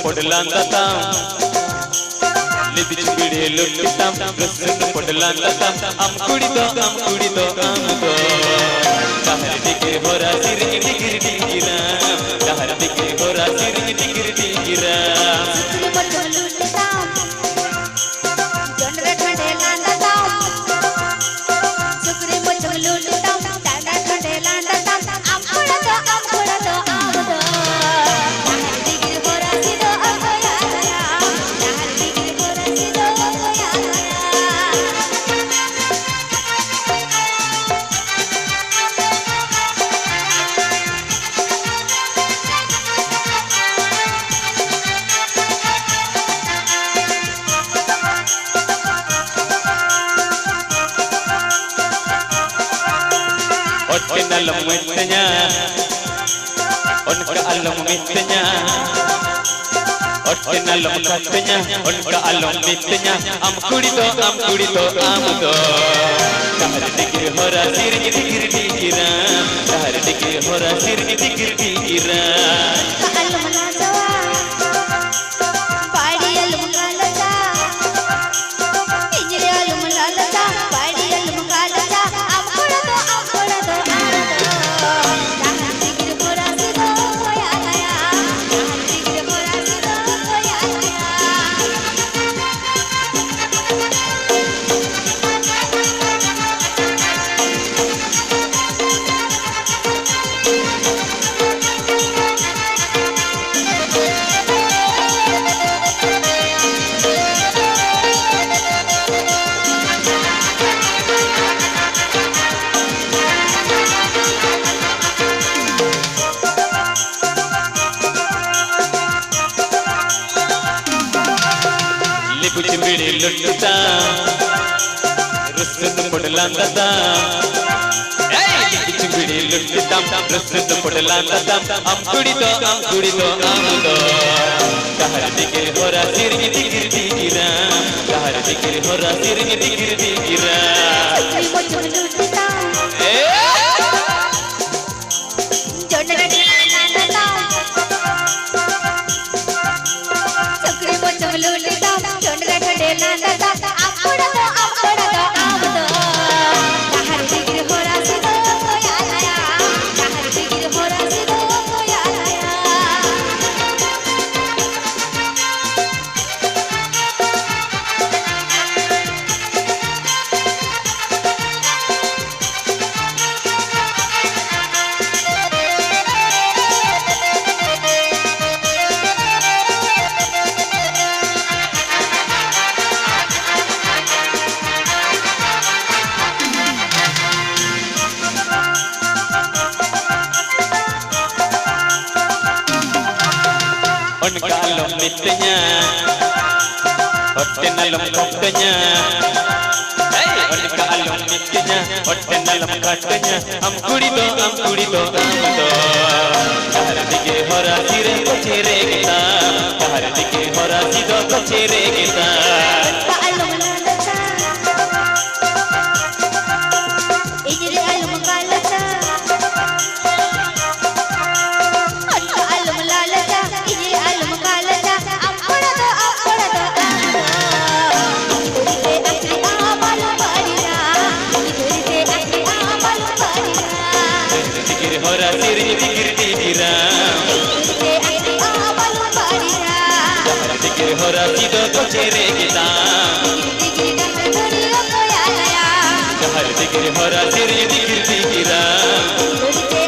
Podlandatam, libich bide luttam, rasun podlandatam, am kudito, amdo. Dahar dike hora sirg digir digira, dahar dike hora sirg digir digira. Sukri botol luttam, jondra thande landatam. Sukri botol luttam, jondra thande landatam, am kudito, amdo. Alam mitnya, onka alam mitnya, otten alam katnya, onka alam mitnya, am kudito, amdo. Dahar dikir hora sirg digir digira, dahar dikir hora sirg digir digira. Alam nazawa, padi alam kalata, injri alam lalata, padi alam kalata, am kudito. Libich bide luttam, rasun podlandatam. Libich bide luttam, rasun podlandatam, am kudito, amdo. Dahar dike hora sirg digir digira, dahar dike hora sirg digir digira. Sukri botol luttam, jondra thande landatam. Sukri botol luttam, jondra thande landatam, am kudito, amdo. Dahar dikir hora sido koyalaya, dahar dikir hora sido koyalaya. Onka alam mitnya, otten alam katnya. Onka alam mitnya, otten alam katnya, am kudito, amdo. Dahar dike hora sirg chere kita, dahar dike hora sido chere kita. Alam lalata, injri alam kalata, onka alam lalata, injri alam kalata, am kudito, amdo. Idurite akri amalu padira, idurite akri amalu padira. Dikir hora sirg digir digira, Idurite akri amalu padira, dahar dike hora sido chere kita, digir dahar dhuriyo koyalaya, dahar dike hora sirg digir digira. idurite